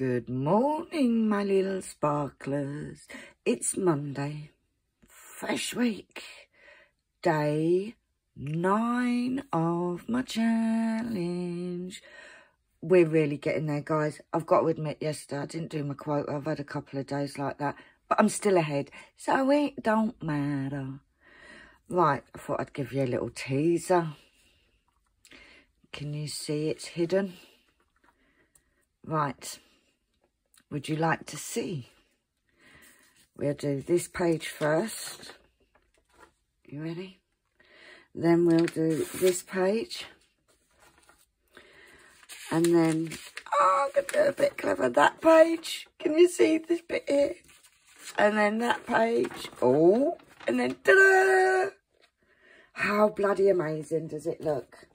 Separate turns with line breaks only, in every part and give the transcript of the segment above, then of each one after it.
Good morning, my little sparklers. It's Monday, fresh week, day 9 of my challenge. We're really getting there, guys. I've got to admit, yesterday I didn't do my quota. I've had a couple of days like that, but I'm still ahead, so it don't matter. Right, I thought I'd give you a little teaser. Can you see it's hidden? Right. Would you like to see? We'll do this page first. You ready? Then we'll do this page. And then, oh, I'm going to do a bit clever. That page. Can you see this bit here? And then that page. Oh, and then ta-da! How bloody amazing does it look?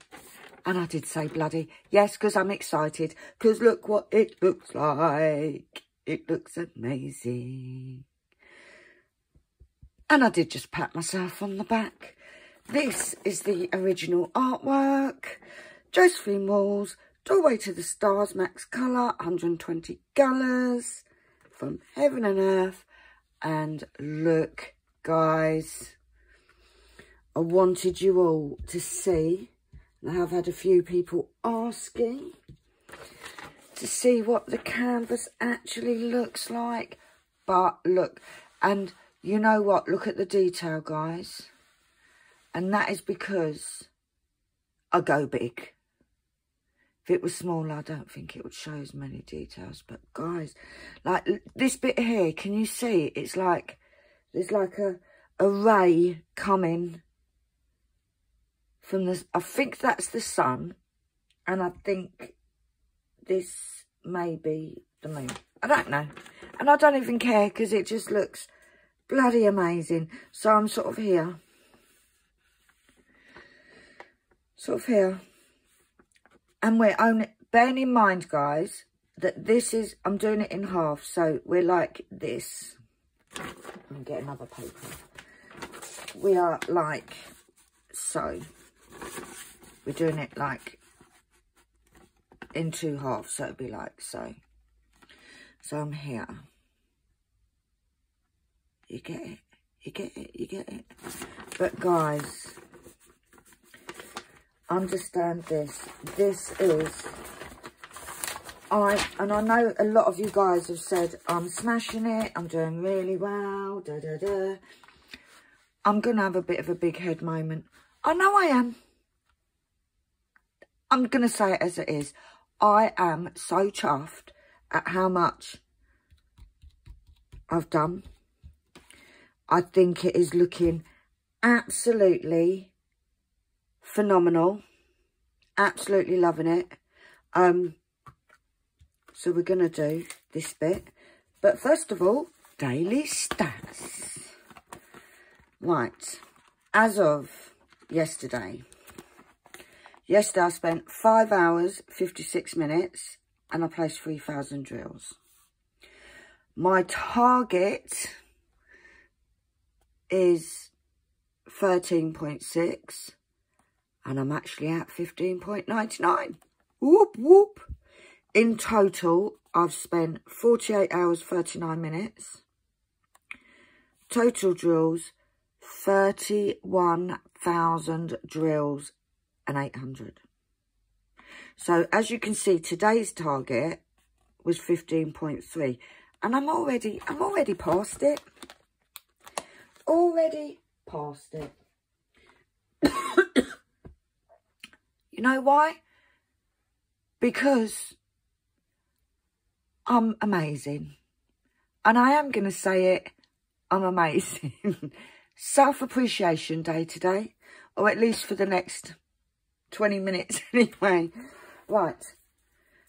And I did say bloody. Yes, because I'm excited. Because look what it looks like. It looks amazing. And I did just pat myself on the back. This is the original artwork. Josephine Walls, Doorway to the Stars, Max Colour, 120 colours. From Heaven and Earth. And look, guys. I wanted you all to see. I have had a few people asking to see what the canvas actually looks like. But look, and you know what? Look at the detail, guys. And that is because I go big. If it was smaller, I don't think it would show as many details. But guys, like this bit here, can you see? It's like, there's like a ray coming from this. I think that's the sun, and I think this may be the moon. I don't know, and I don't even care because it just looks bloody amazing. So I'm sort of here, and we're only bearing in mind, guys, that this is, I'm doing it in half, so we're like this. I'll get another paper. We are like so. We're doing it like in 2 halves, so it'd be like so. So I'm here. You get it? You get it? You get it? But guys, understand this. This is, and I know a lot of you guys have said, I'm smashing it, I'm doing really well, da da da. I'm going to have a bit of a big head moment. I know I am. I'm going to say it as it is. I am so chuffed at how much I've done. I think it is looking absolutely phenomenal. Absolutely loving it. So we're going to do this bit. But first of all, daily stats. Right. As of yesterday I spent 5 hours, 56 minutes, and I placed 3,000 drills. My target is 13.6, and I'm actually at 15.99. Whoop, whoop. In total, I've spent 48 hours, 39 minutes. Total drills, 31,000 drills and 800. So as you can see, today's target was 15.3, and I'm already past it. Already past it. You know why? Because I'm amazing. And I am going to say it, I'm amazing. Self-appreciation day today, or at least for the next 20 minutes anyway. Right,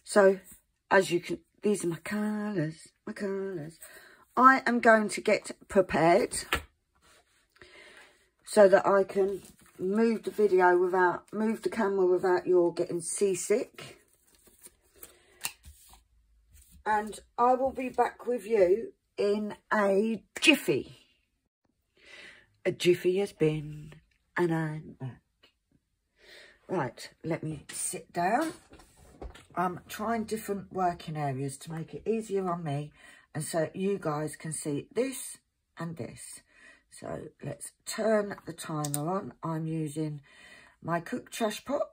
so as you can, these are my colours, I am going to get prepared so that I can move the camera without you all getting seasick. And I will be back with you in a jiffy. A jiffy has been, and I'm back. Right, let me sit down. I'm trying different working areas to make it easier on me, and so you guys can see this and this. So let's turn the timer on. I'm using my cooked trash pot.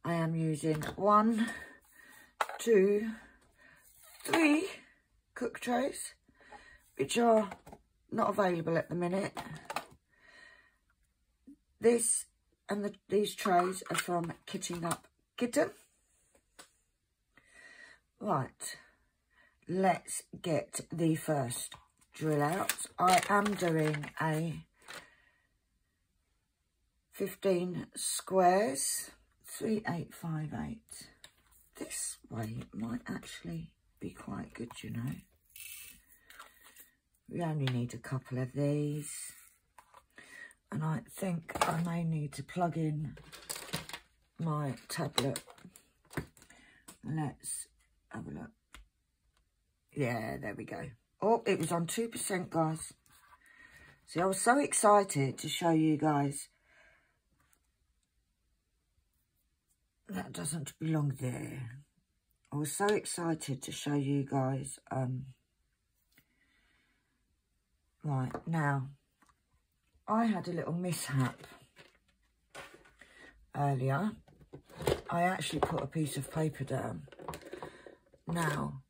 I am using 1, 2, 3 cook trays, which are not available at the minute. This and these trays are from Kitting Up Kitten. Right, let's get the first drill out. I am doing a 15 squares, 3858. This way might actually be quite good, you know. We only need a couple of these. And I think I may need to plug in my tablet. Let's have a look. Yeah, there we go. Oh, it was on 2%, guys. See, I was so excited to show you guys. That doesn't belong there. I was so excited to show you guys. Right, now, I had a little mishap earlier. I actually put a piece of paper down. Now,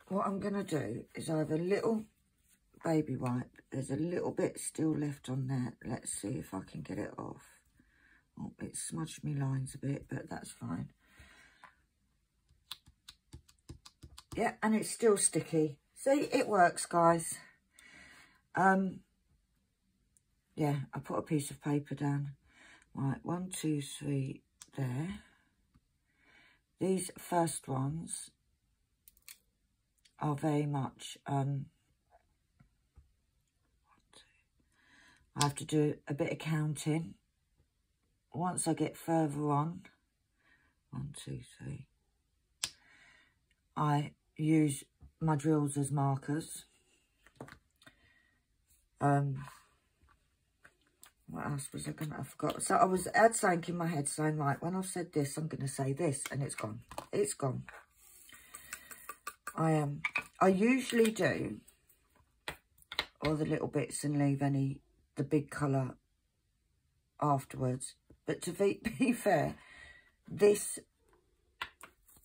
what I'm going to do is I have a little baby wipe. There's a little bit still left on there. Let's see if I can get it off. Oh, it smudged me lines a bit, but that's fine. Yeah, and it's still sticky. See, it works, guys. Yeah, I put a piece of paper down. Right, 1, 2, 3 there. These first ones are very much, I have to do a bit of counting. Once I get further on, 1, 2, 3, I use my drills as markers. What else was I going to... I forgot. So I had something in my head saying, right, when I've said this, I'm going to say this, and it's gone. It's gone. I usually do all the little bits and leave the big colour afterwards. But to be fair, this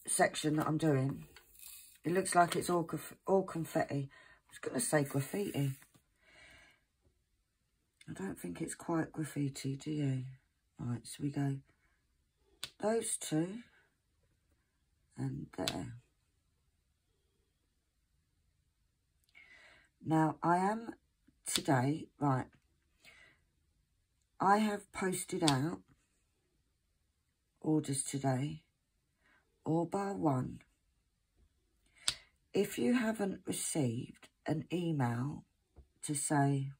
section that I'm doing, it looks like it's all confetti. I was going to say graffiti. I don't think it's quite graffiti, do you? Right, so we go those two and there. Now, I am today, right, I have posted out orders today, all bar one. If you haven't received an email to say,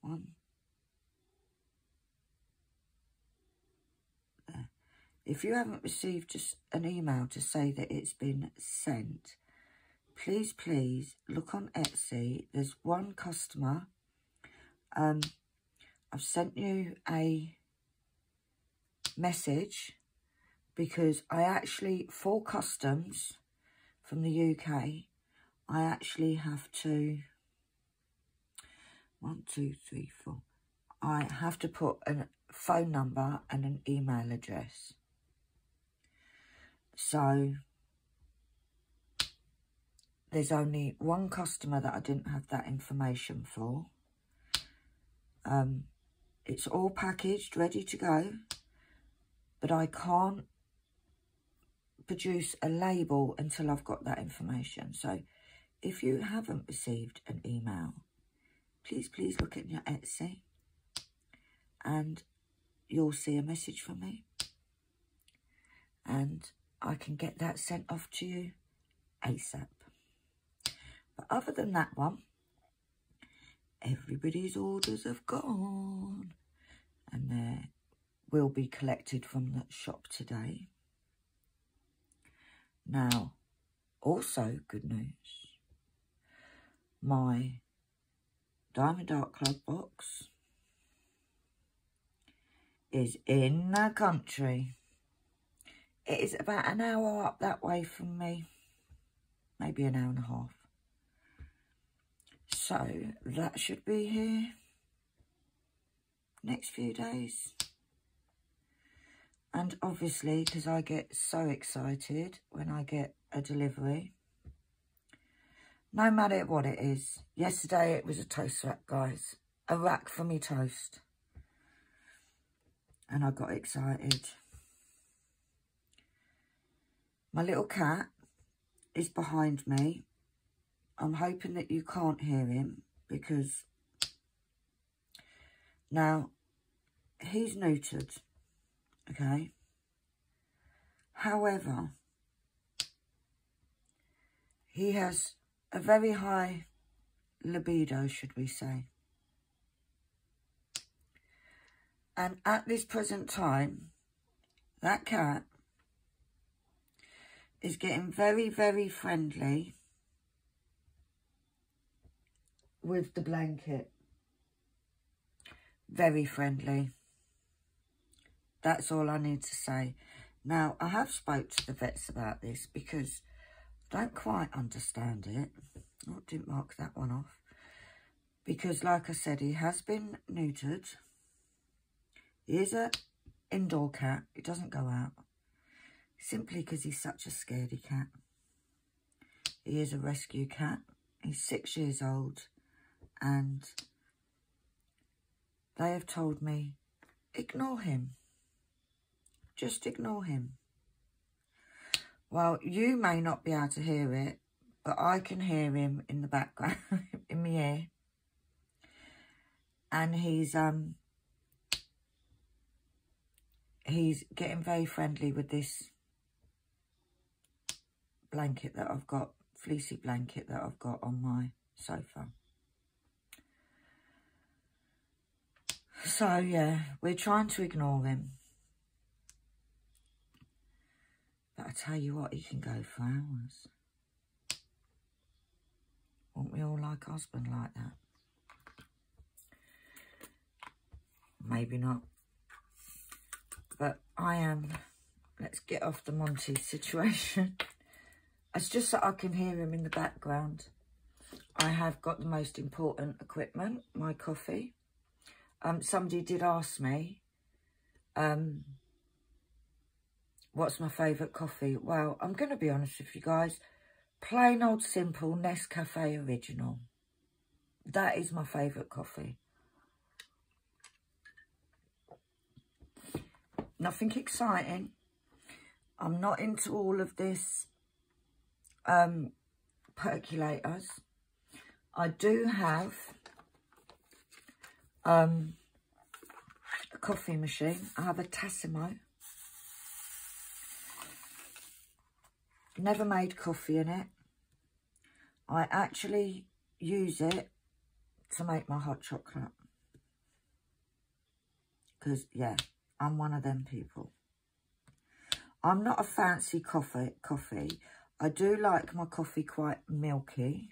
if you haven't received just an email to say that it's been sent, please look on Etsy. There's one customer. I've sent you a message because I actually, for customs from the UK, I actually have to, 1, 2, 3, 4. I have to put a phone number and an email address. So there's only one customer that I didn't have that information for. It's all packaged, ready to go, but I can't produce a label until I've got that information. So if you haven't received an email, please look at your Etsy and you'll see a message from me and I can get that sent off to you ASAP. But other than that one, everybody's orders have gone and they will be collected from the shop today. Now, also good news, my Diamond Art Club box is in the country. It is about an hour up that way from me. Maybe an hour and a half. So that should be here next few days. And obviously, because I get so excited when I get a delivery, no matter what it is. Yesterday it was a toast rack, guys. A rack for me toast. And I got excited. My little cat is behind me. I'm hoping that you can't hear him because now he's neutered, okay? However, he has a very high libido, should we say. And at this present time, that cat is getting very, very friendly with the blanket. Very friendly. That's all I need to say. Now, I have spoke to the vets about this because I don't quite understand it. Oh, didn't mark that one off. Because, like I said, he has been neutered. He is an indoor cat. He doesn't go out. Simply because he's such a scaredy cat. He is a rescue cat. He's 6 years old. And they have told me, ignore him. Just ignore him. Well, you may not be able to hear it, but I can hear him in the background, in my ear. And he's getting very friendly with this blanket that I've got, fleecy blanket that I've got on my sofa. So, yeah, we're trying to ignore him. But I tell you what, he can go for hours. Won't we all like a husband like that? Maybe not. But I am. Let's get off the Monty situation. It's just that I can hear him in the background. I have got the most important equipment, my coffee. Somebody did ask me, what's my favourite coffee? Well, I'm going to be honest with you guys. Plain old simple Nescafe Original. That is my favourite coffee. Nothing exciting. I'm not into all of this percolators. I do have a coffee machine. I have a Tassimo. Never made coffee in it. I actually use it to make my hot chocolate. Because, yeah, I'm one of them people. I'm not a fancy coffee. I do like my coffee quite milky.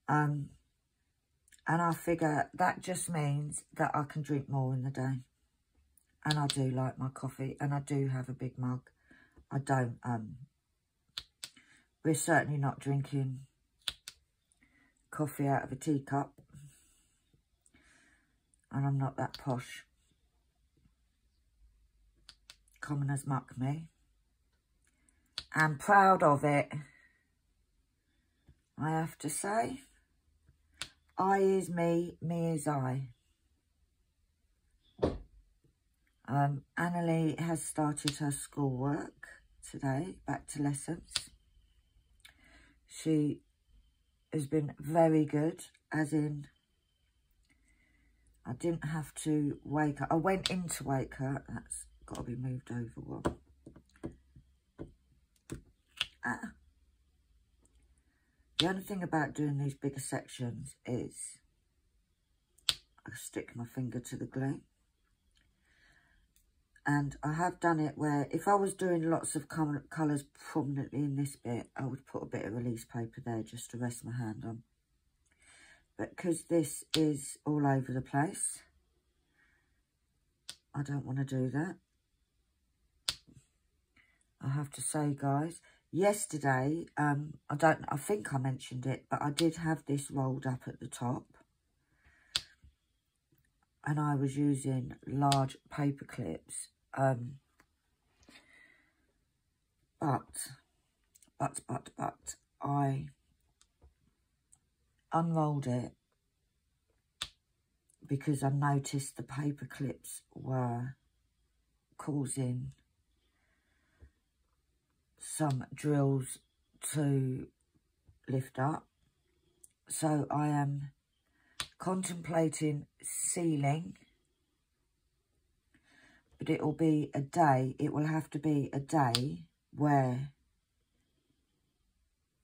And I figure that just means that I can drink more in the day. And I do like my coffee. And I do have a big mug. I don't, we're certainly not drinking coffee out of a teacup. And I'm not that posh. Common as muck me. I'm proud of it. I have to say. I is me, me is I. Annalie has started her schoolwork today, back to lessons. She has been very good, as in, I didn't have to wake her. I went in to wake her. That's got to be moved over one. The only thing about doing these bigger sections is I stick my finger to the glue. And I have done it where if I was doing lots of colours prominently in this bit, I would put a bit of release paper there just to rest my hand on. But because this is all over the place, I don't want to do that. have to say, guys, yesterday, I think I mentioned it, but I did have this rolled up at the top. And I was using large paper clips. But I unrolled it because I noticed the paper clips were causing some drills to lift up. So I am contemplating sealing, but it will be a day. It will have to be a day where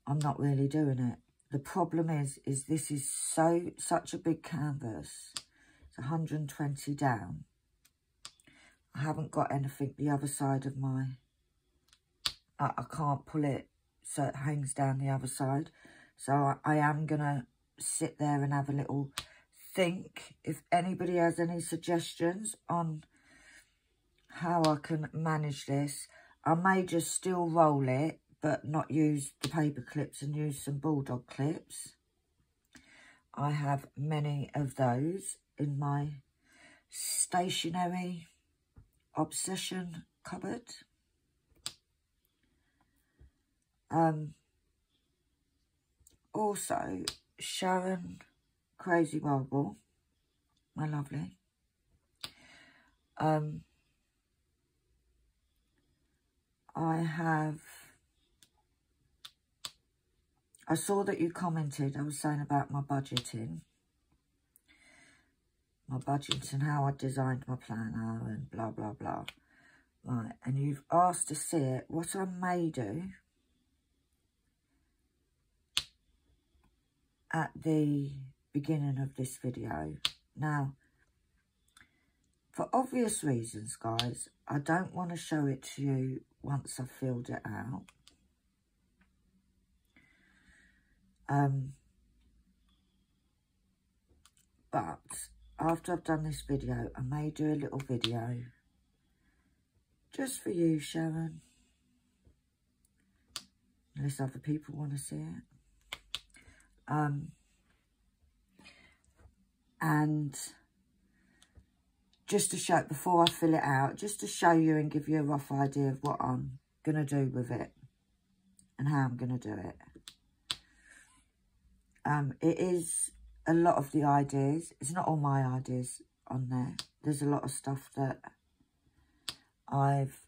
I'm not really doing it. The problem is this is such a big canvas. It's 120 down. I haven't got anything the other side of my... I can't pull it so it hangs down the other side. So I am going to sit there and have a little think. If anybody has any suggestions on how I can manage this, I may just still roll it, but not use the paper clips and use some bulldog clips. I have many of those in my stationery obsession cupboard. Also, Sharon Crazy Marble, my lovely. I saw that you commented, I was saying about my budgeting. My budget and how I designed my planner and blah, blah, blah. Right, and you've asked to see it. What I may do at the beginning of this video. Now, for obvious reasons, guys, I don't want to show it to you once I've filled it out. But after I've done this video, I may do a little video just for you, Sharon. Unless other people want to see it. And just to show, before I fill it out, just to show you and give you a rough idea of what I'm going to do with it and how I'm going to do it. It is a lot of the ideas. It's not all my ideas on there. There's a lot of stuff that I've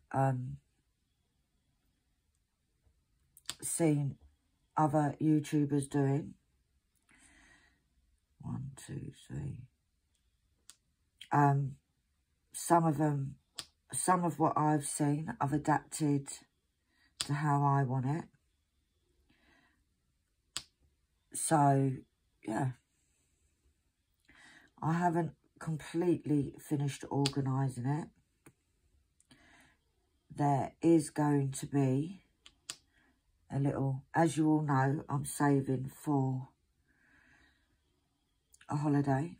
seen other YouTubers doing. 1, 2, 3. Some of what I've seen, I've adapted to how I want it. So, yeah. I haven't completely finished organising it. There is going to be a little, as you all know, I'm saving for a holiday.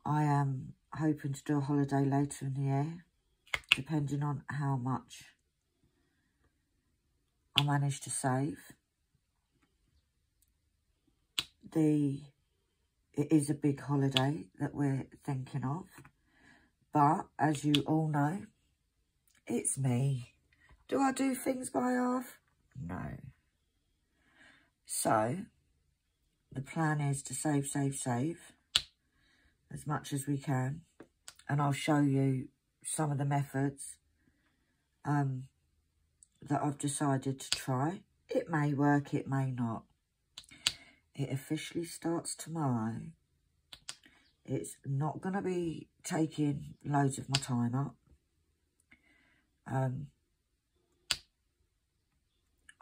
I am hoping to do a holiday later in the year, depending on how much I manage to save. It is a big holiday that we're thinking of, but as you all know, it's me. Do I do things by half? No. So, the plan is to save as much as we can. And I'll show you some of the methods that I've decided to try. It may work, it may not. It officially starts tomorrow. It's not going to be taking loads of my time up.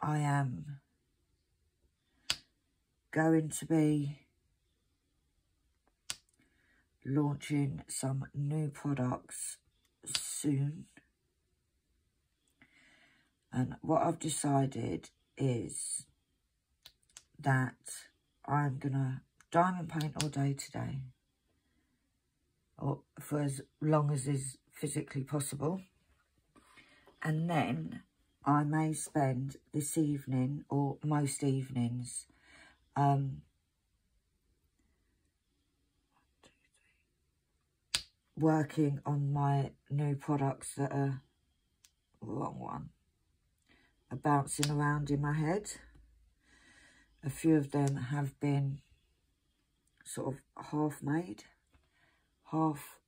I am going to be launching some new products soon. And what I've decided is that I'm going to diamond paint all day today, or for as long as is physically possible. And then I may spend this evening, or most evenings, working on my new products that are, wrong one, are bouncing around in my head. A few of them have been sort of half made, half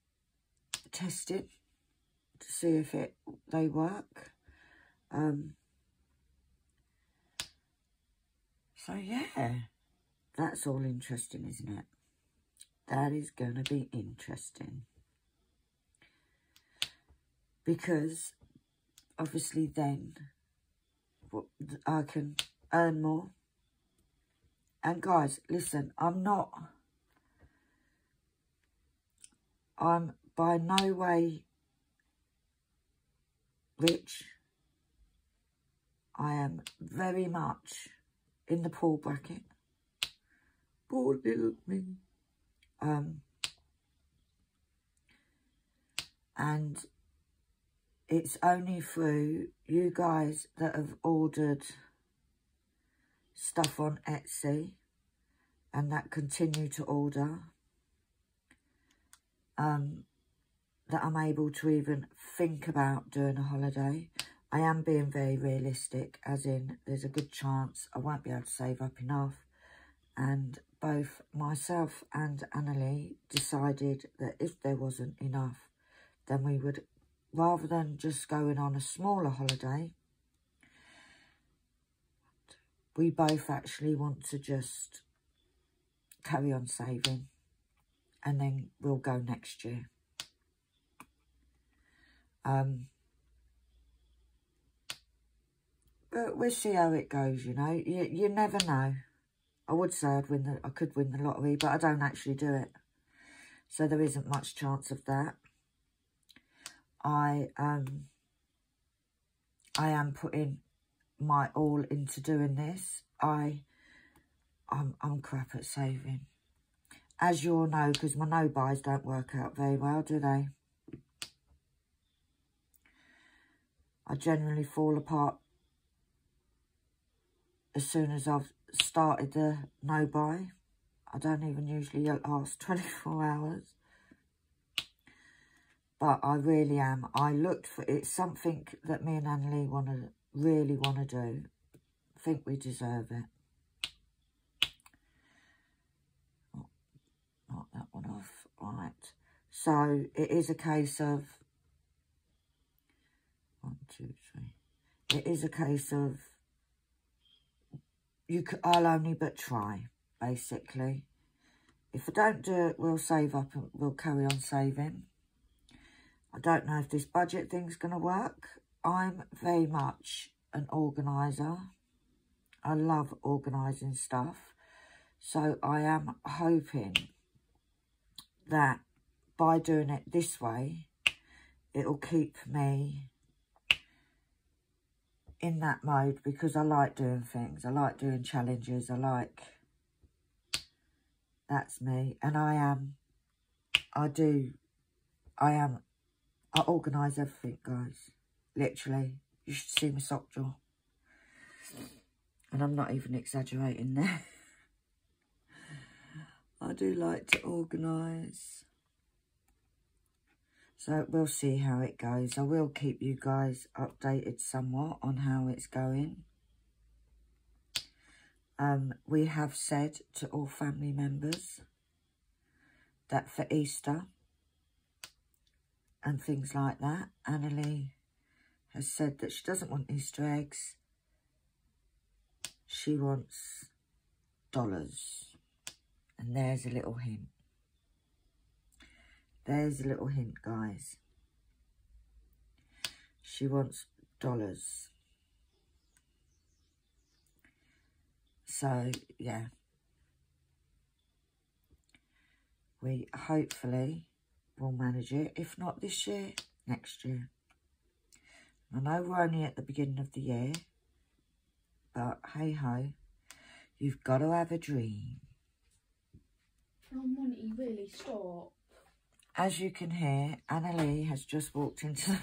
tested to see if they work. So yeah, that's all interesting, isn't it? That is going to be interesting. Because obviously then I can earn more. And guys, listen, I'm by no way rich. I am very much in the poor bracket. Poor little me. And it's only through you guys that have ordered stuff on Etsy and that continue to order that I'm able to even think about doing a holiday. I am being very realistic, as in there's a good chance I won't be able to save up enough. And both myself and Annalie decided that if there wasn't enough, then we would, rather than just going on a smaller holiday, we both actually want to just carry on saving, and then we'll go next year. But we'll see how it goes, you know. You never know. I would say I could win the lottery, but I don't actually do it. So there isn't much chance of that. I am putting my all into doing this. I'm crap at saving. As you all know, because my no-buys don't work out very well, do they? I generally fall apart as soon as I've started the no-buy. I don't even usually last 24 hours. But I really am. I looked for, it's something that me and Annalie really want to do. I think we deserve it. Knock that one off. Right. So it is a case of 1, 2, 3. It is a case of I'll only but try, basically. If I don't do it, we'll save up and we'll carry on saving. I don't know if this budget thing's going to work. I'm very much an organiser. I love organising stuff. So I am hoping that by doing it this way, it'll keep me in that mode, because I like doing things. I like doing challenges. That's me. And I organise everything, guys. Literally. You should see my sock drawer. And I'm not even exaggerating there. I do like to organise. So we'll see how it goes. I will keep you guys updated somewhat on how it's going. We have said to all family members that for Easter and things like that, Annalie has said that she doesn't want Easter eggs. She wants dollars. And there's a little hint. There's a little hint, guys. She wants dollars. So, yeah. We hopefully will manage it. If not this year, next year. I know we're only at the beginning of the year. But, hey-ho. You've got to have a dream.
Oh, Monty, really, stop.
As you can hear, Annalie has just walked into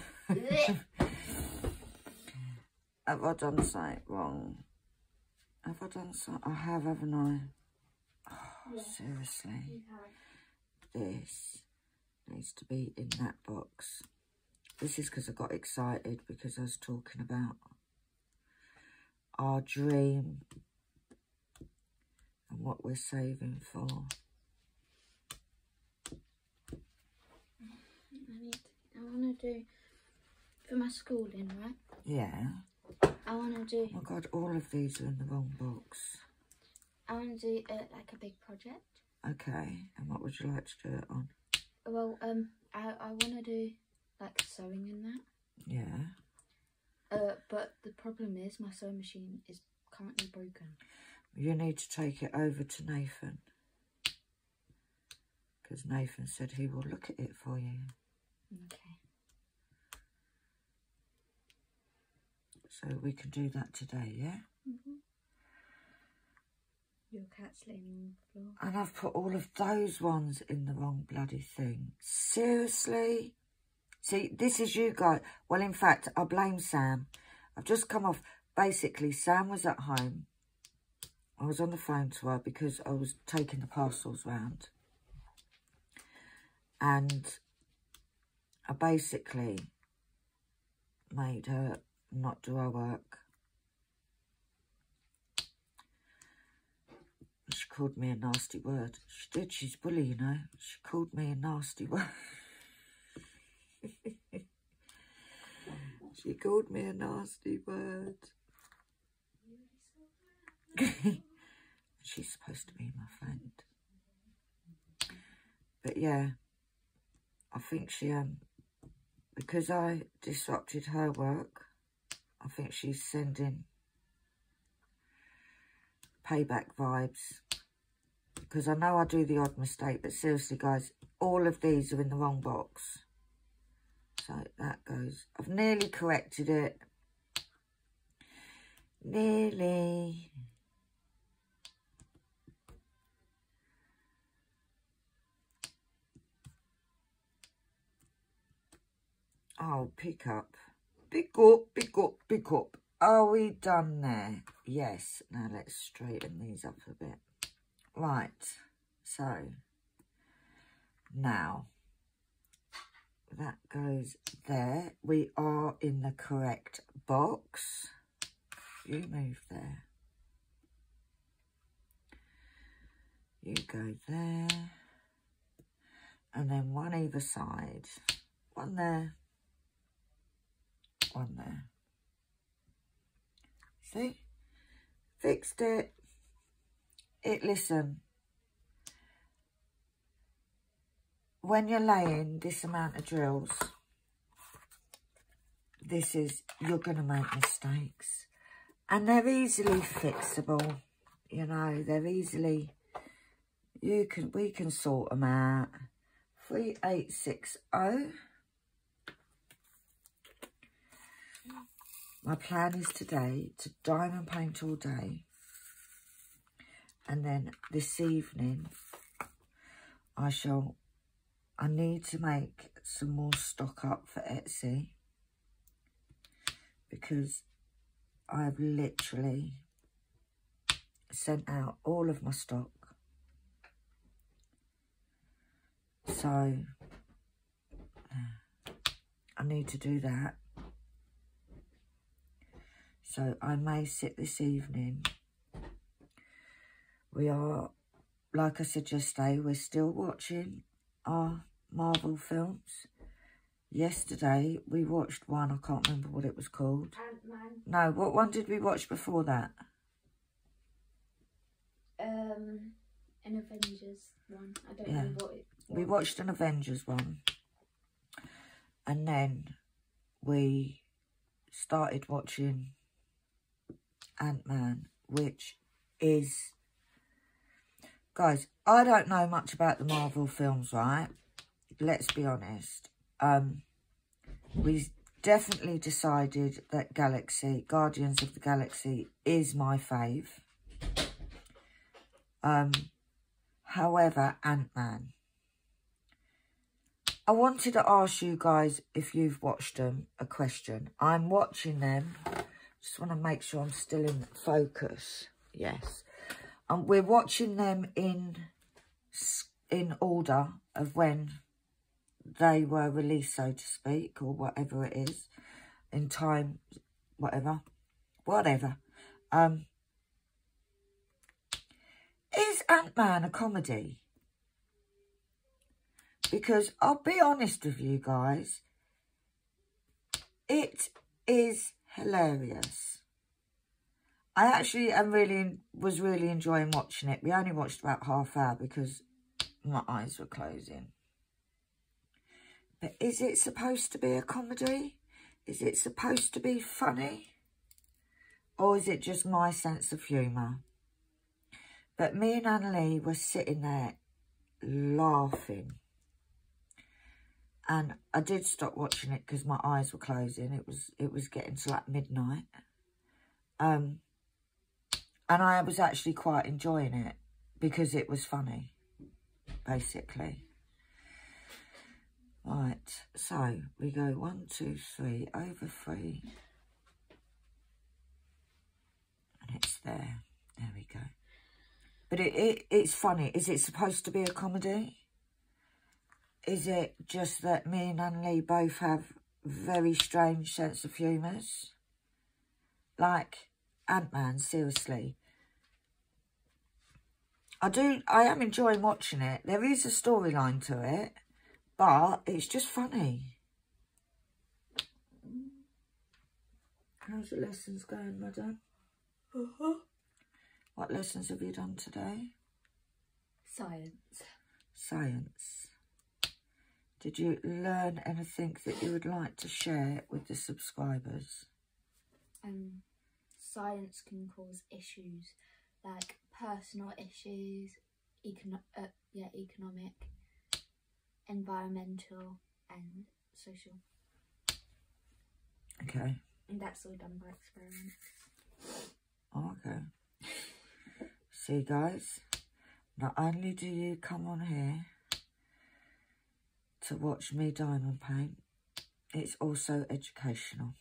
Have I done something wrong? Have I done something? I have, haven't I? Oh, yeah. Seriously. You have. This needs to be in that box. This is because I got excited because I was talking about our dream and what we're saving for.
I want to do, for my schooling, right?
Yeah.
I want to do...
Oh my God, all of these are in the wrong box.
I want to do like a big project.
Okay, and what would you like to do it on?
Well, I want to do like sewing and that.
Yeah.
But the problem is my sewing machine is currently broken.
You need to take it over to Nathan. Because Nathan said he will look at it for you.
Okay.
So we can do that today, yeah?
Mm-hmm. Your cat's laying on the floor.
And I've put all of those ones in the wrong bloody thing. Seriously? See, this is you guys. Well, in fact, I blame Sam. I've just come off. Basically, Sam was at home. I was on the phone to her because I was taking the parcels round. And I basically made her not do her work. She called me a nasty word. She did. She's bully, you know. She called me a nasty word. She called me a nasty word. She's supposed to be my friend. But yeah, I think she, because I disrupted her work, I think she's sending payback vibes. Because I know I do the odd mistake, but seriously, guys, all of these are in the wrong box. So that goes. I've nearly corrected it. Nearly. Oh, pick up. Pick up, pick up, pick up. Are we done there? Yes. Now let's straighten these up a bit. Right. So, now, that goes there. We are in the correct box. You move there. You go there. And then one either side. One there. One there. See? Fixed it. Listen. When you're laying this amount of drills, you're going to make mistakes. And they're easily fixable. You know, they're easily, we can sort them out. 3860. My plan is today to diamond paint all day. And then this evening, I need to make some more stock up for Etsy. Because I've literally sent out all of my stock. So, I need to do that. So, I may sit this evening. We are, like I said yesterday, we're still watching our Marvel films. Yesterday, we watched one, I can't remember what it was called.
Ant-Man.
No, what one did we watch before that?
An Avengers one. I don't know what it was.
We watched an Avengers one. And then we started watching Ant-Man, which is... Guys, I don't know much about the Marvel films, right? Let's be honest. We definitely decided that Guardians of the Galaxy is my fave. However, Ant-Man. I wanted to ask you guys, if you've watched them, a question. I'm watching them Just want to make sure I'm still in focus. Yes. We're watching them in order of when they were released, so to speak, or whatever it is, in time, whatever. Is Ant-Man a comedy? Because I'll be honest with you guys, it is hilarious. I actually was really enjoying watching it. We only watched about half hour because my eyes were closing. But is it supposed to be a comedy? Is it supposed to be funny? Or is it just my sense of humour? But me and Annalie were sitting there laughing. And I did stop watching it because my eyes were closing. It was getting to like midnight. And I was actually quite enjoying it because it was funny, basically. Right, so we go 1, 2, 3, over 3. And it's there. There we go. But it's funny. Is it supposed to be a comedy? Is it just that me and Annalie both have very strange sense of humours? Like Ant-Man, seriously. I am enjoying watching it. There is a storyline to it, but it's just funny. How's your lessons going, madam? What lessons have you done today?
Science.
Science. Did you learn anything that you would like to share with the subscribers?
Science can cause issues like personal issues, economic, environmental and social.
Okay.
And that's all done by experiments.
Okay. See, guys, not only do you come on here to watch me diamond paint, it's also educational.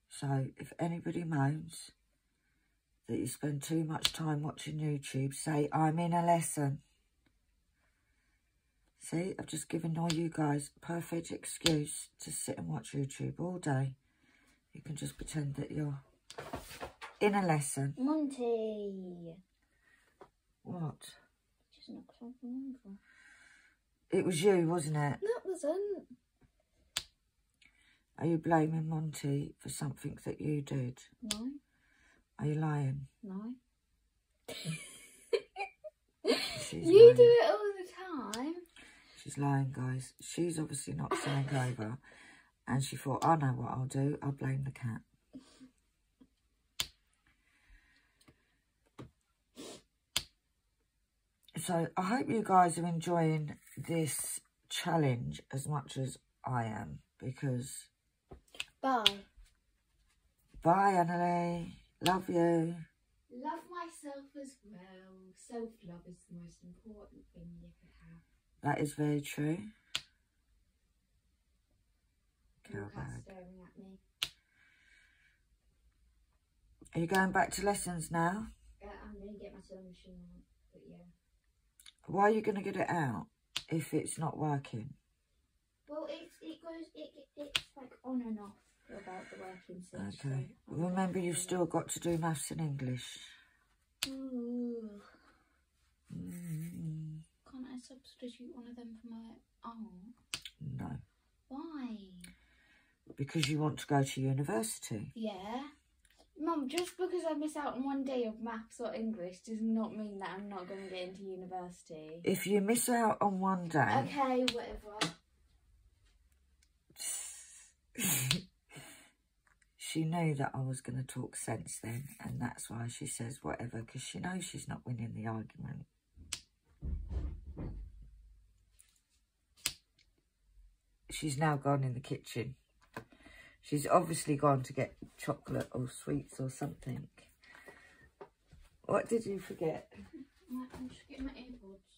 So if anybody moans that you spend too much time watching YouTube, say, I'm in a lesson. See, I've just given all you guys a perfect excuse to sit and watch YouTube all day. You can just pretend that you're in a lesson.
Monty!
What?
Just knocked something over.
It was you, wasn't it?
No, it wasn't.
Are you blaming Monty for something that you did?
No.
Are you lying?
No.
She's
You
lying.
do it all the time.
She's lying, guys. She's obviously not saying over. And she thought, I know what I'll do. I'll blame the cat. So I hope you guys are enjoying this challenge as much as I am. Because...
Bye.
Bye, Annalie. Love you.
Love myself as well. Self-love is the most important thing you could have.
That is very true.
Your cat's staring at me.
Are you going back to lessons now?
I'm going to get my sewing machine out, but yeah.
Why are you going to get it out if it's not working?
Well, it's like on and off about the working switch.
Okay.
So
Remember, you've still got to do maths and English.
Ooh.
Mm.
Can't I substitute one of them for my art?
No.
Why?
Because you want to go to university.
Yeah. Mum, just because I miss out on one day of maths or English does not mean that I'm not going to get into university.
If you miss out on one day...
Okay, whatever.
She knew that I was going to talk sense then, and that's why she says whatever, because she knows she's not winning the argument. She's now gone in the kitchen. She's obviously gone to get chocolate or sweets or something. What did you forget?
I'm just getting my AirPods.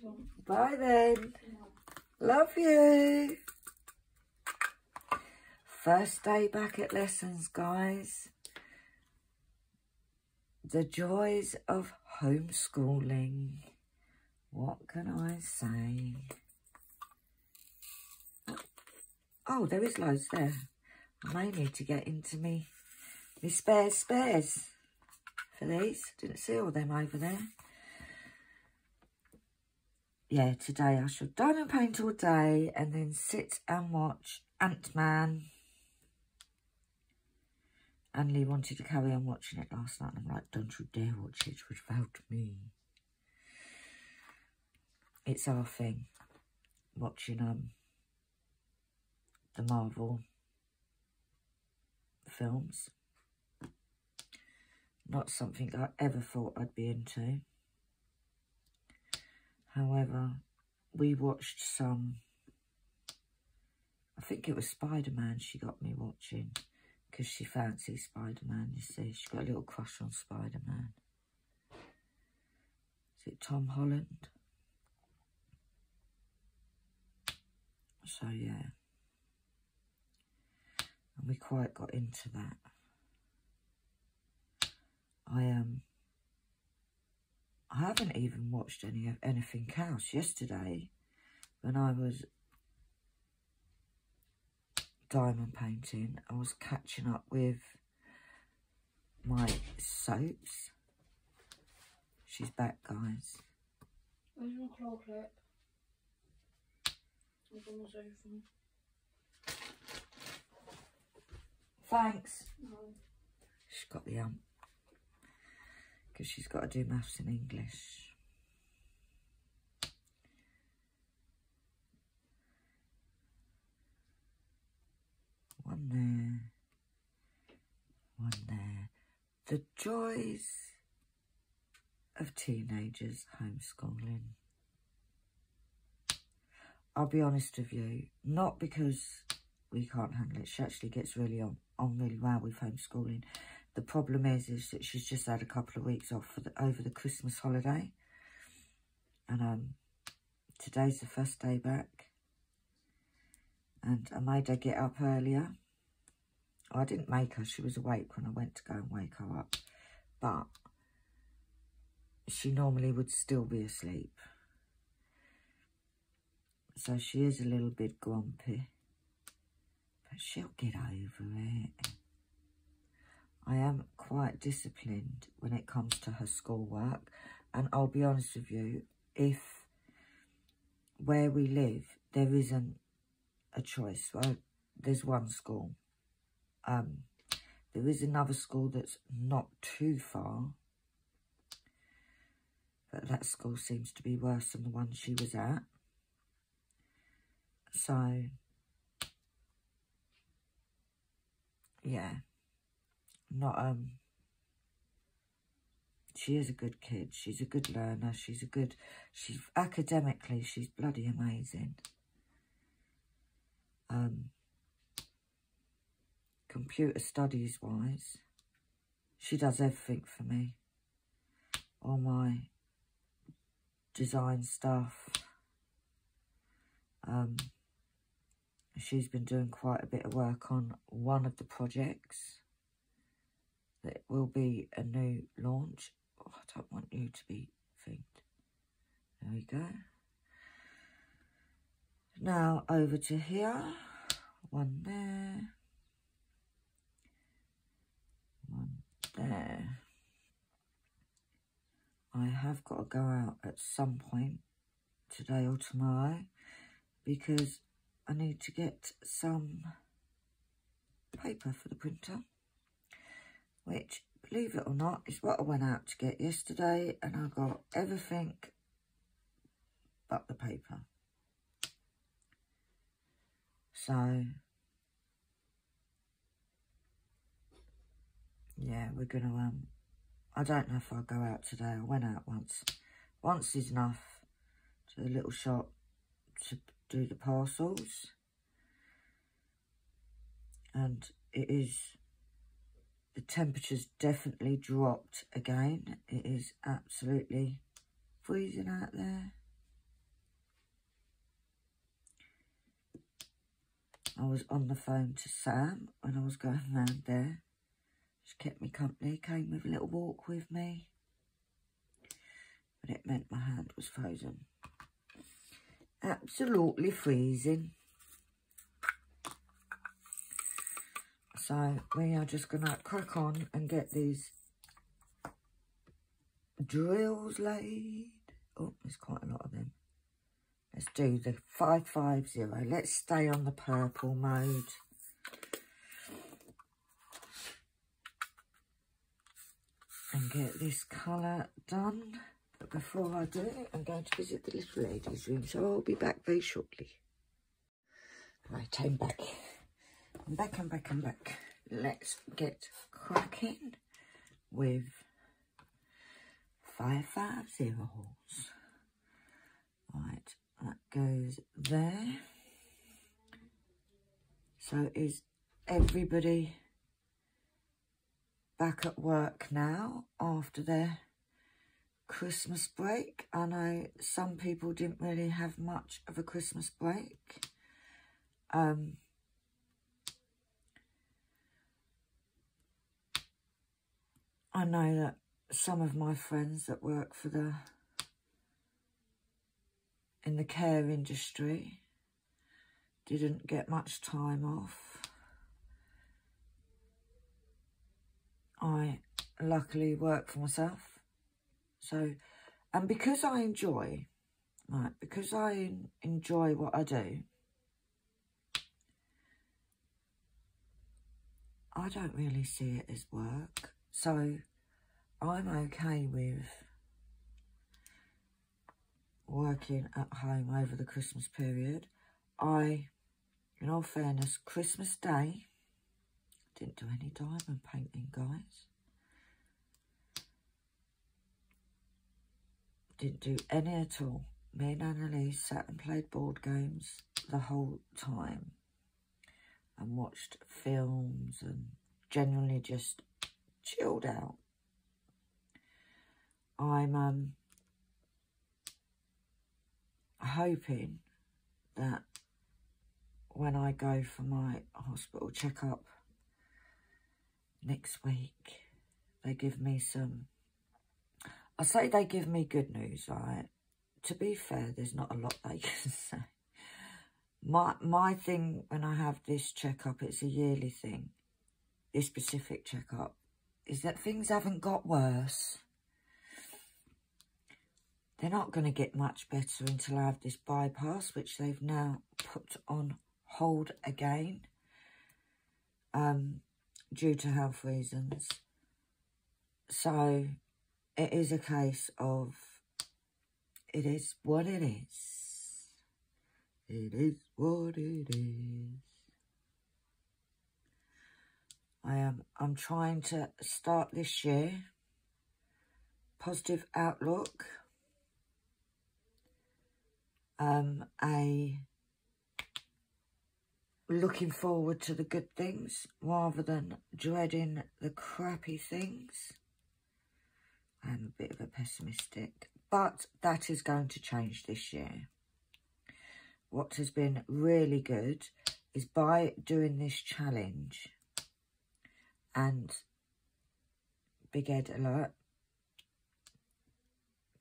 you want?
Bye then. Love you. First day back at lessons, guys. The joys of homeschooling. What can I say? Oh, there is loads there. I may need to get into me spares for these. Didn't see all them over there. Yeah, today I shall dine and paint all day and then sit and watch Ant-Man. Anne-Lee wanted to carry on watching it last night and I'm like, don't you dare watch it without me. It's our thing, watching the Marvel films. Not something I ever thought I'd be into. However, we watched some, I think it was Spider-Man she got me watching, because she fancies Spider-Man, you see. She got a little crush on Spider-Man. Is it Tom Holland? So, yeah. And we quite got into that. I haven't even watched anything else. Yesterday, when I was diamond painting, I was catching up with my soaps. She's back, guys.
Where's my claw clip? It's on the sofa.
Thanks.
No.
She's got the because she's got to do maths and English. One there. One there. The joys of teenagers homeschooling. I'll be honest with you, not because we can't handle it. She actually gets really on really well with homeschooling. The problem is that she's just had a couple of weeks off over the Christmas holiday. And today's the first day back. And I made her get up earlier. I didn't make her. She was awake when I went to go and wake her up. But she normally would still be asleep. So she is a little bit grumpy. But she'll get over it. I am quite disciplined when it comes to her schoolwork. And I'll be honest with you, if where we live, there isn't a choice, right? There's one school. There is another school that's not too far. But that school seems to be worse than the one she was at. So, yeah. She is a good kid. She's a good learner. She's academically, she's bloody amazing. Computer studies wise, she does everything for me. All my design stuff. She's been doing quite a bit of work on one of the projects. That will be a new launch. Oh, I don't want you to be thinged. There we go. Now over to here. One there. One there. I have got to go out at some point today or tomorrow because I need to get some paper for the printer, which, believe it or not, is what I went out to get yesterday, and I got everything but the paper. So, yeah, we're going to, I don't know if I'll go out today. I went out once. Once is enough to a little shop to do the parcels. And it is, the temperature's definitely dropped again. It is absolutely freezing out there. I was on the phone to Sam when I was going round there. She kept me company, came with a little walk with me. But it meant my hand was frozen. Absolutely freezing. So we are just going to crack on and get these drills laid. Oh, there's quite a lot of them. Let's do the 550. Let's stay on the purple mode. And get this colour done. But before I do, I'm going to visit the little ladies' room, so I'll be back very shortly. Right, I'm back. I'm back. Let's get cracking with 550. Right, that goes there. So is everybody back at work now after their Christmas break? I know some people didn't really have much of a Christmas break. I know that some of my friends that work for in the care industry didn't get much time off. I luckily work for myself. So, and because I enjoy, because I enjoy what I do, I don't really see it as work. So I'm okay with working at home over the Christmas period. In all fairness, Christmas Day, didn't do any diamond painting, guys. Didn't do any at all. Me and Annalise sat and played board games the whole time and watched films and generally just chilled out. I'm hoping that when I go for my hospital checkup next week, they give me some... I say they give me good news, right? To be fair, there's not a lot they can say. My thing when I have this checkup, it's a yearly thing, this specific checkup, is that things haven't got worse. They're not going to get much better until I have this bypass, which they've now put on hold again, due to health reasons. So it is a case of, it is what it is. It is what it is. I'm trying to start this year, positive outlook, looking forward to the good things rather than dreading the crappy things. I'm a bit of a pessimistic, but that is going to change this year. What has been really good is by doing this challenge and Big Ed Alert,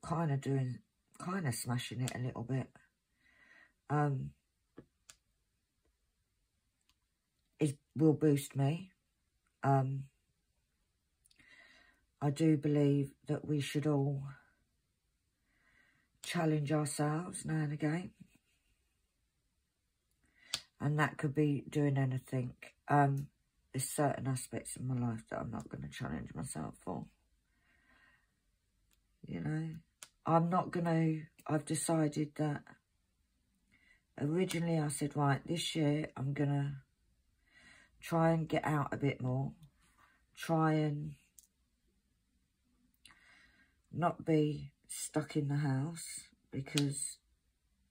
kind of smashing it a little bit. It will boost me. I do believe that we should all challenge ourselves now and again. And that could be doing anything. There's certain aspects of my life that I'm not going to challenge myself for. You know, I've decided that originally I said, right, this year I'm going to try and get out a bit more. Try and not be stuck in the house, because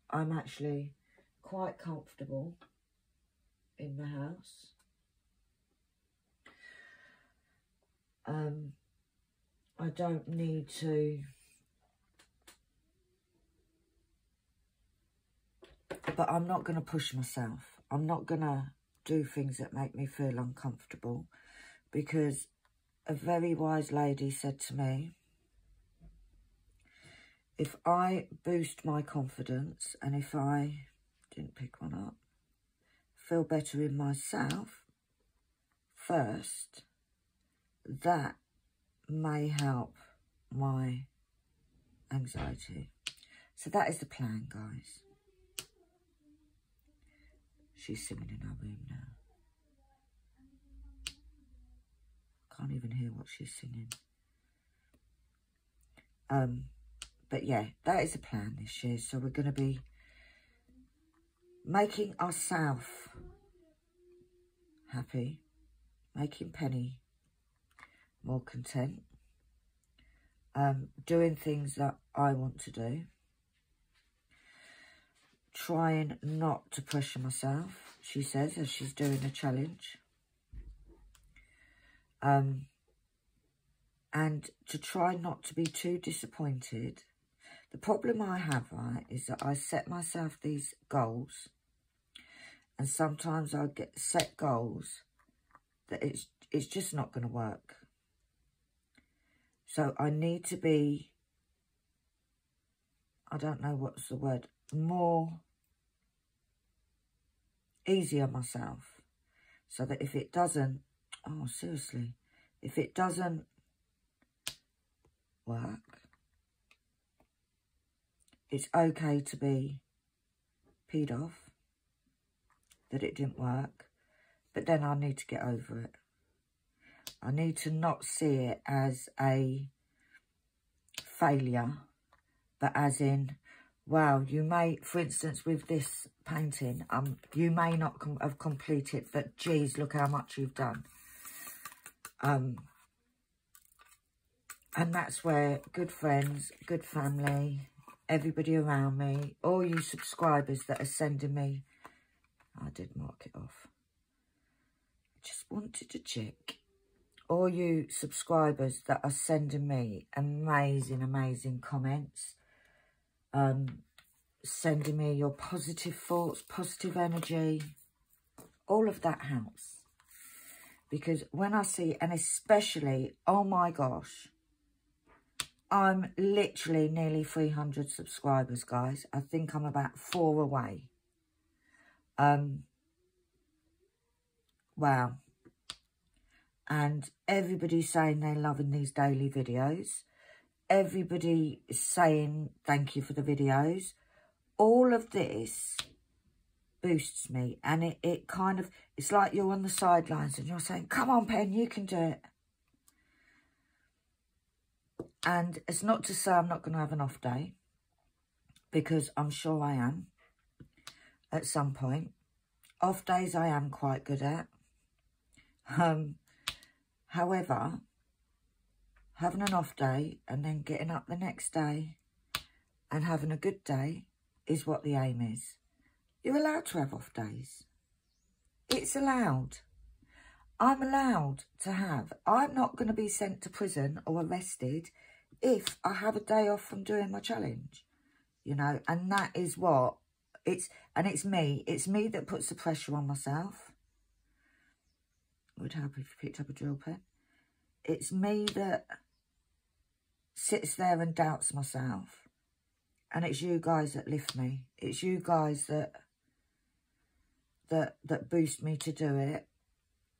I'm actually quite comfortable in the house. I don't need to, but I'm not going to push myself. I'm not going to do things that make me feel uncomfortable, because a very wise lady said to me, if I boost my confidence and if I, didn't pick one up, feel better in myself first, that may help my anxiety. So that is the plan, guys. She's singing in her room now. Can't even hear what she's singing. But yeah, that is the plan this year. So we're going to be making ourselves happy, making Penny more content, doing things that I want to do, trying not to pressure myself, she says, as she's doing a challenge, and to try not to be too disappointed. The problem I have, right, is that I set myself these goals, and sometimes I get set goals that it's just not going to work. So I need to be, I don't know what's the word, more easy on myself, so that if it doesn't, oh seriously, if it doesn't work, it's okay to be peed off that it didn't work, but then I need to get over it. I need to not see it as a failure, but as in, wow, you may, for instance, with this painting, you may not have completed, but geez, look how much you've done. And that's where good friends, good family, everybody around me, all you subscribers that are sending me, I did mark it off. Just wanted to check. All you subscribers that are sending me amazing, amazing comments, sending me your positive thoughts, positive energy, all of that helps. Because when I see, and especially, oh my gosh, I'm literally nearly 300 subscribers, guys. I think I'm about 4 away. Wow. And everybody's saying they're loving these daily videos. Everybody is saying thank you for the videos. All of this boosts me. And it kind of, it's like you're on the sidelines and you're saying, come on, Pen, you can do it. And it's not to say I'm not going to have an off day, because I'm sure I am at some point. Off days I am quite good at. However, having an off day and then getting up the next day and having a good day is what the aim is. You're allowed to have off days. It's allowed. I'm allowed to have. I'm not going to be sent to prison or arrested if I have a day off from doing my challenge, you know, and that is what it's, and it's me that puts the pressure on myself. It would help if you picked up a drill pen. It's me that sits there and doubts myself, and it's you guys that lift me. It's you guys that boost me to do it.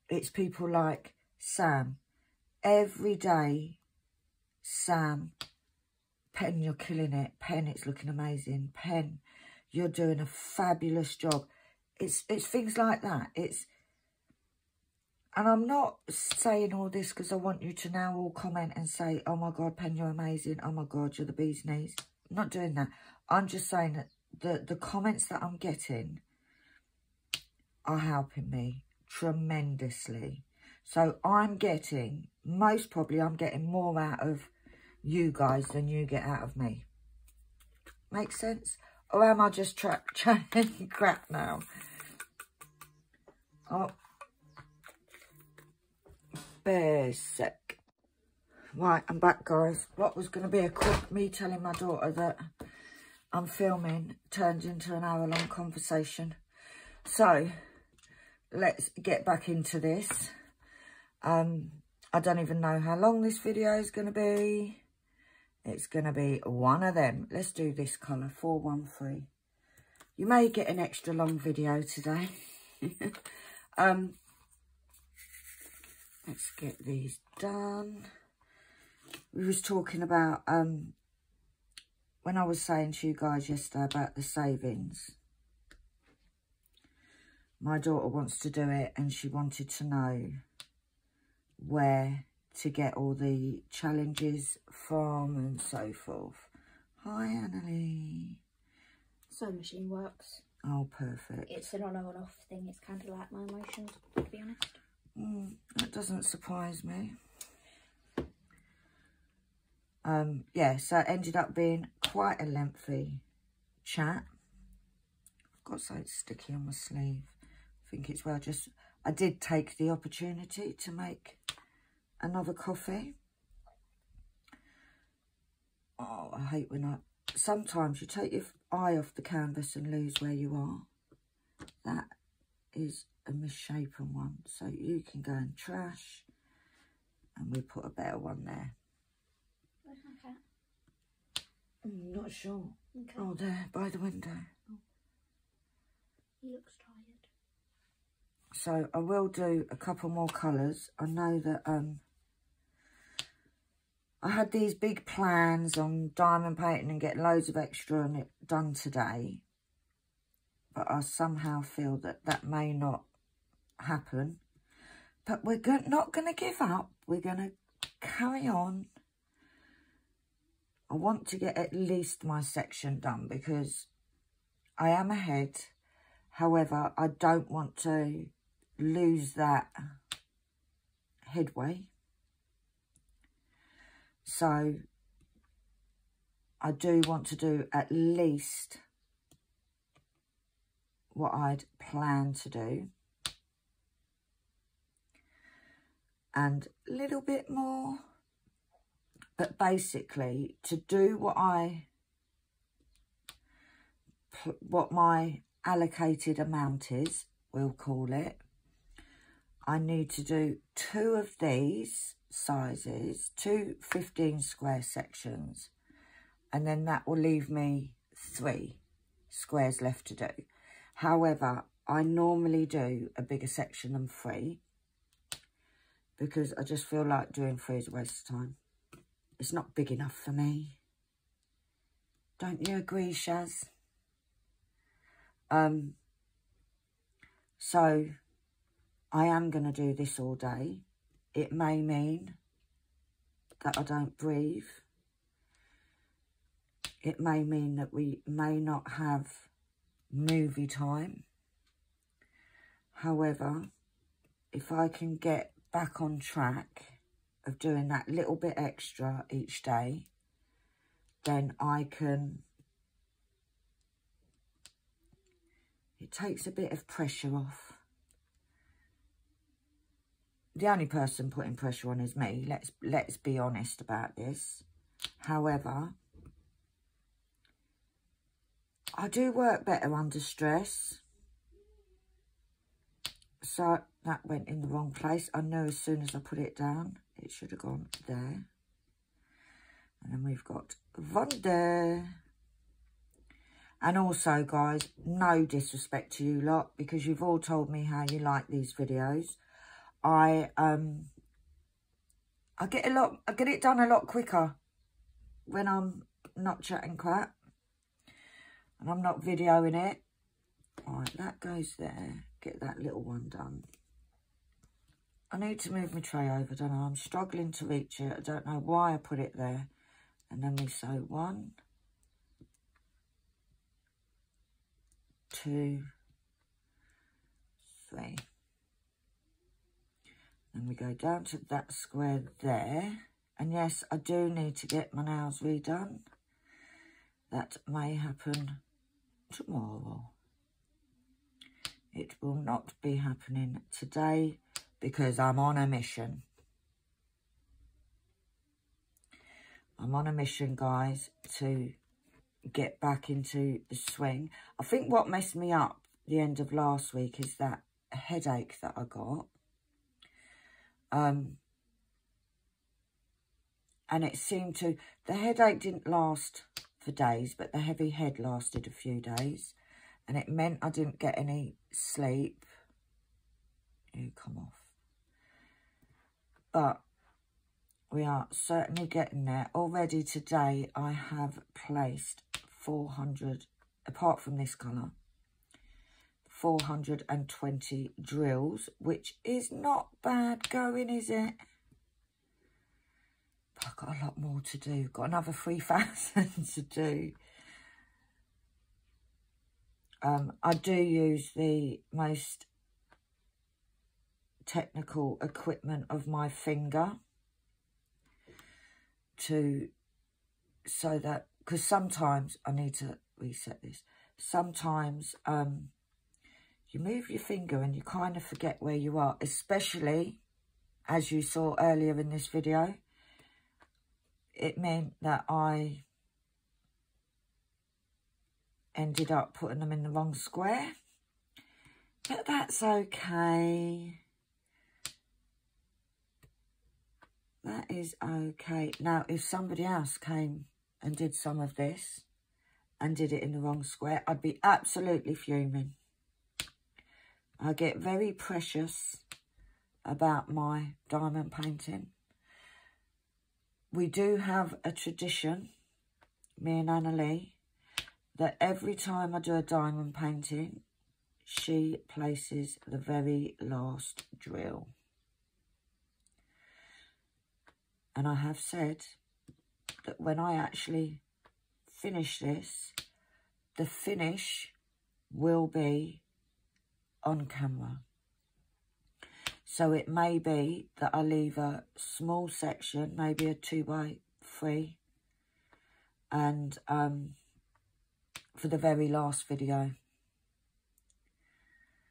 It's people like Sam. Every day, Sam, Pen, you're killing it. Pen, it's looking amazing. Pen, you're doing a fabulous job. It's things like that. And I'm not saying all this because I want you to now all comment and say, oh my God, Pen, you're amazing. Oh my God, you're the bee's knees. I'm not doing that. I'm just saying that the comments that I'm getting are helping me tremendously. So I'm getting, most probably I'm getting more out of you guys than you get out of me. Make sense? Or am I just chatting crap now? Oh, bear sec. Right, I'm back, guys. What was going to be a quick me telling my daughter that I'm filming turned into an hour-long conversation. So let's get back into this. I don't even know how long this video is going to be. It's going to be one of them. Let's do this colour, 413. You may get an extra long video today. Let's get these done. We was talking about, when I was saying to you guys yesterday about the savings. My daughter wants to do it and she wanted to know where to get all the challenges from and so forth. Hi, Annalie.
Sewing machine works.
Oh, perfect.
It's an on and off thing. It's kind of like my emotions, to be honest.
That doesn't surprise me. Yeah, so it ended up being quite a lengthy chat. I've got something sticky on my sleeve. I think it's well just... I did take the opportunity to make another coffee. Oh, I hate when sometimes you take your eye off the canvas and lose where you are. That is a misshapen one. So you can go and trash. And we put a better one there.
Where's my cat?
Not sure.
Okay.
Oh, there, by the window.
Oh. He looks tired.
So I will do a couple more colours. I know that I had these big plans on diamond painting and get loads of extra on it done today. But I somehow feel that that may not happen. But we're not going to give up. We're going to carry on. I want to get at least my section done because I am ahead. However, I don't want to lose that headway. So I do want to do at least what I'd planned to do. And a little bit more. But basically, to do what my allocated amount is, we'll call it, I need to do 2 of these sizes, 2 15 square sections, and then that will leave me 3 squares left to do. However, I normally do a bigger section than 3 because I just feel like doing 3 is a waste of time. It's not big enough for me. Don't you agree, Shaz? So I am going to do this all day. It may mean that I don't breathe. It may mean that we may not have movie time. However, if I can get back on track of doing that little bit extra each day, then I can... It takes a bit of pressure off. The only person putting pressure on is me. Let's be honest about this. However, I do work better under stress. So that went in the wrong place. I know as soon as I put it down, it should have gone there. And then we've got Wonder. And also, guys, no disrespect to you lot, because you've all told me how you like these videos. I get it done a lot quicker when I'm not chatting crap and I'm not videoing it. All right, that goes there. Get that little one done. I need to move my tray over, don't I? I'm struggling to reach it. I don't know why I put it there. And then we sew 1, 2, 3. Then we go down to that square there. And yes, I do need to get my nails redone. That may happen tomorrow. It will not be happening today because I'm on a mission. I'm on a mission, guys, to get back into the swing. I think what messed me up the end of last week is that headache that I got. And it seemed to, the headache didn't last for days, but the heavy head lasted a few days. And it meant I didn't get any sleep. You come off. But we are certainly getting there. Already today, I have placed 400, apart from this colour, 420 drills, which is not bad going, is it? But I've got a lot more to do. Got another 3,000 to do. I do use the most technical equipment of my finger so that, because sometimes I need to reset this. Sometimes you move your finger and you kind of forget where you are, especially as you saw earlier in this video. It meant that I ended up putting them in the wrong square, but that's okay. That is okay. Now, if somebody else came and did some of this and did it in the wrong square, I'd be absolutely fuming. I get very precious about my diamond painting. We do have a tradition, me and Anna Lee, that every time I do a diamond painting, she places the very last drill. And I have said that when I actually finish this, the finish will be on camera. So it may be that I leave a small section, maybe a 2x3, and for the very last video,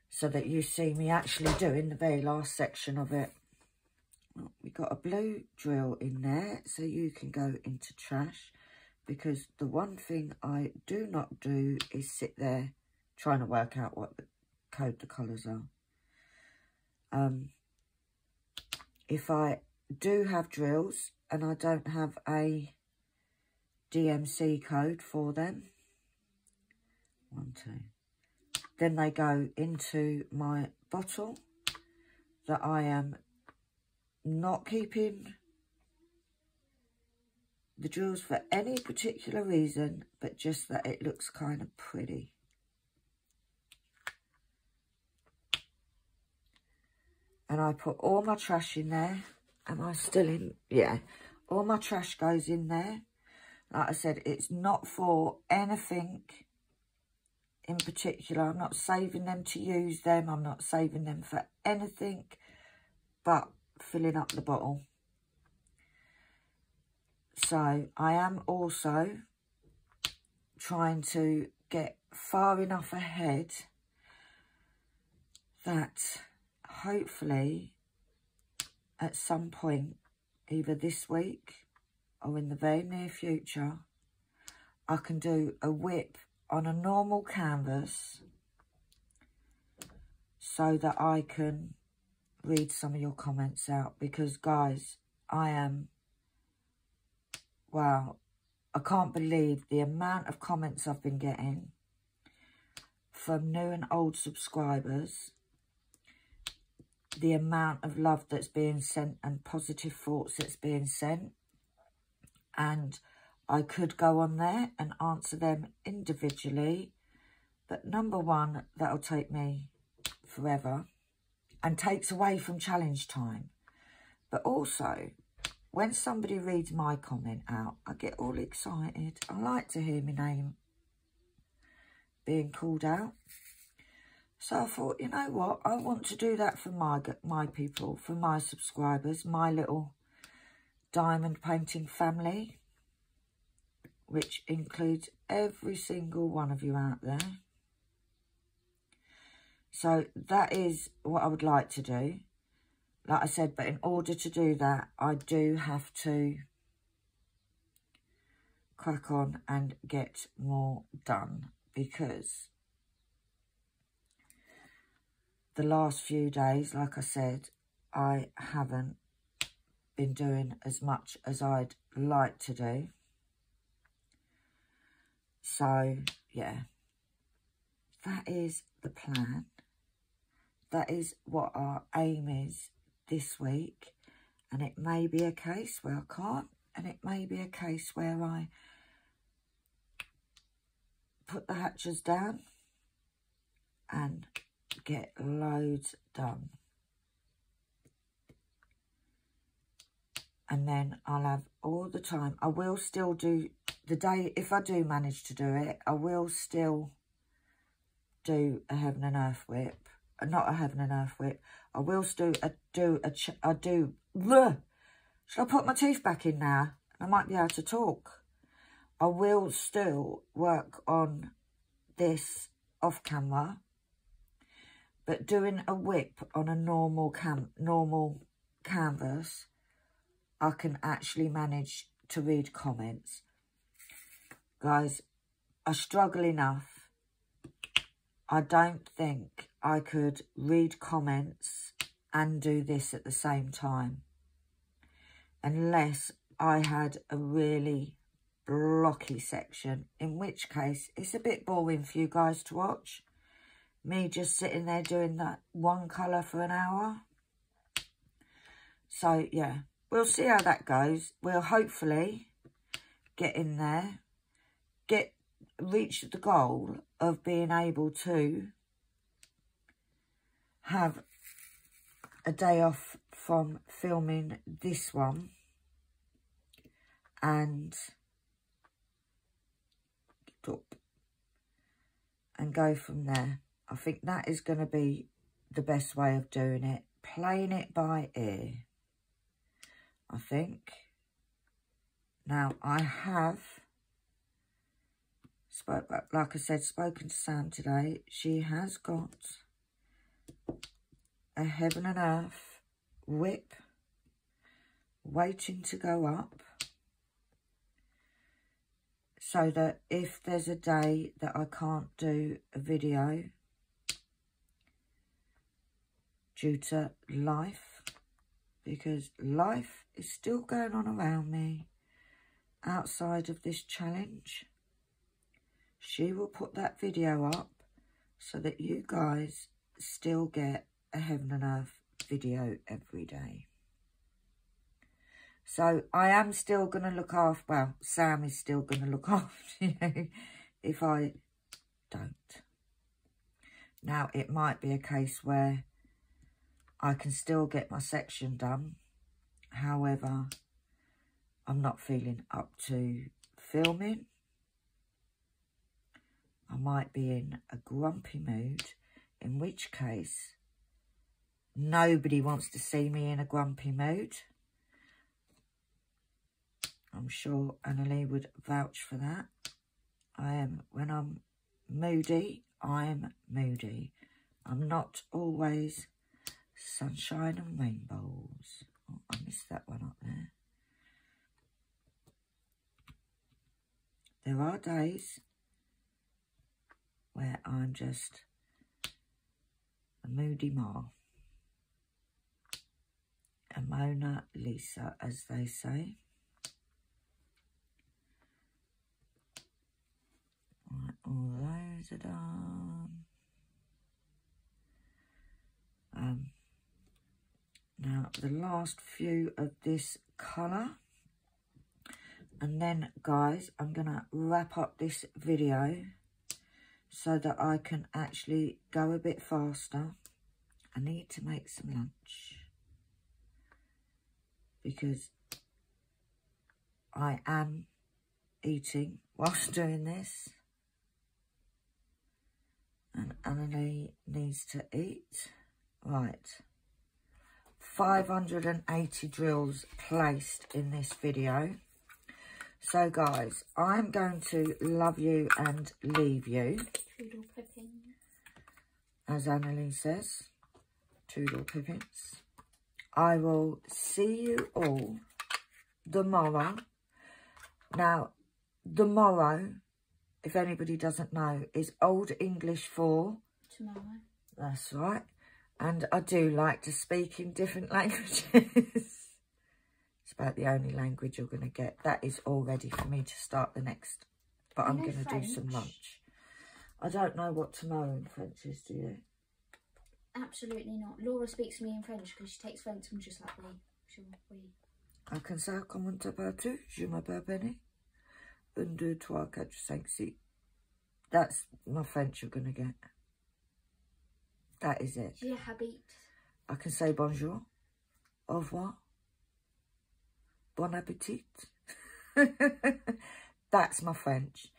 so that you see me actually doing the very last section of it. Oh, we got a blue drill in there, so you can go into trash, because the one thing I do not do is sit there trying to work out what code the colours are. If I do have drills and I don't have a DMC code for them, 1, 2, then they go into my bottle that I am not keeping the drills for any particular reason, but just that it looks kind of pretty. And I put all my trash in there. Am I still in? Yeah. All my trash goes in there. Like I said, it's not for anything in particular. I'm not saving them to use them. I'm not saving them for anything but filling up the bottle. So I am also trying to get far enough ahead that hopefully at some point, either this week or in the very near future, I can do a whip on a normal canvas so that I can read some of your comments out. Because guys, wow, I can't believe the amount of comments I've been getting from new and old subscribers, the amount of love that's being sent and positive thoughts that's being sent. And I could go on there and answer them individually, but number one, that'll take me forever and takes away from challenge time. But also, when somebody reads my comment out, I get all excited. I like to hear my name being called out. So I thought, you know what? I want to do that for my people, for my subscribers, my little diamond painting family, which includes every single one of you out there. So that is what I would like to do. Like I said, but in order to do that, I do have to crack on and get more done, because the last few days, like I said, I haven't been doing as much as I'd like to do. So, yeah, that is the plan. That is what our aim is this week. And it may be a case where I can't, and it may be a case where I put the hatches down and get loads done. And then I'll have all the time. I will still do the day, if I do manage to do it, I will still do a heaven and earth whip. Not a heaven and earth whip. I will still do. Should I put my teeth back in now? I might be able to talk. I will still work on this off camera, but doing a whip on a normal canvas, I can actually manage to read comments. Guys, I struggle enough. I don't think I could read comments and do this at the same time, unless I had a really blocky section, in which case it's a bit boring for you guys to watch. Me just sitting there doing that one colour for an hour. So, yeah, we'll see how that goes. We'll hopefully get in there, reach the goal of being able to have a day off from filming this one and go from there. I think that is going to be the best way of doing it, playing it by ear, I think. Now, I have, like I said, spoken to Sam today. She has got a heaven and earth whip waiting to go up, so that if there's a day that I can't do a video due to life, because life is still going on around me outside of this challenge, she will put that video up so that you guys still get a heaven and earth video every day. So I am still going to look after, well, Sam is still going to look after you if I don't. Now, it might be a case where I can still get my section done. However, I'm not feeling up to filming. I might be in a grumpy mood, in which case nobody wants to see me in a grumpy mood. I'm sure Annalie would vouch for that. When I'm moody, I'm moody. I'm not always sunshine and rainbows. Oh, I missed that one up there. There are days where I'm just a moody ma. A Mona Lisa, as they say. Right, all those are done. Now, the last few of this colour. And then, guys, I'm going to wrap up this video so that I can actually go a bit faster. I need to make some lunch because I am eating whilst doing this. And Annalie needs to eat. Right. 580 drills placed in this video. So, guys, I'm going to love you and leave you.
Toodle pippins.
As Annalie says. Toodle pippins. I will see you all tomorrow. Now, tomorrow, if anybody doesn't know, is Old English for...
tomorrow.
That's right. And I do like to speak in different languages. It's about the only language you're going to get. That is all ready for me to start the next. But I'm going to do some lunch. I don't know what tomorrow in French is, do you?
Absolutely not. Laura speaks to me in French because she takes French from just like we.
I can say, comment t'appelles-tu? Je m'appelle Benny. 1, 2, 3, 4, 5, 6. That's my French you're going to get. That is it.
Je habite.
I can say bonjour, au revoir, bon appetit. That's my French.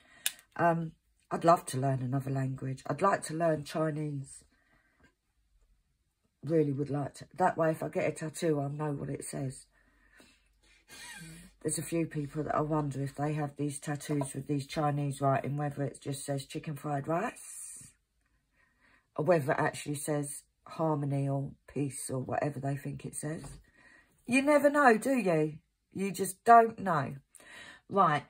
I'd love to learn another language. I'd like to learn Chinese. Really would like to. That way, if I get a tattoo, I'll know what it says. There's a few people that I wonder if they have these tattoos with these Chinese writing, whether it just says chicken fried rice, or whether it actually says harmony or peace or whatever they think it says. You never know, do you? You just don't know. Right,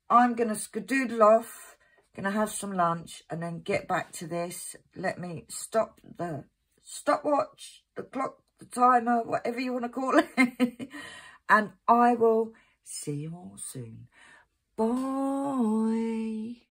I'm going to skedoodle off, going to have some lunch and then get back to this. Let me stop the stopwatch, the clock, the timer, whatever you want to call it. And I will see you all soon. Bye.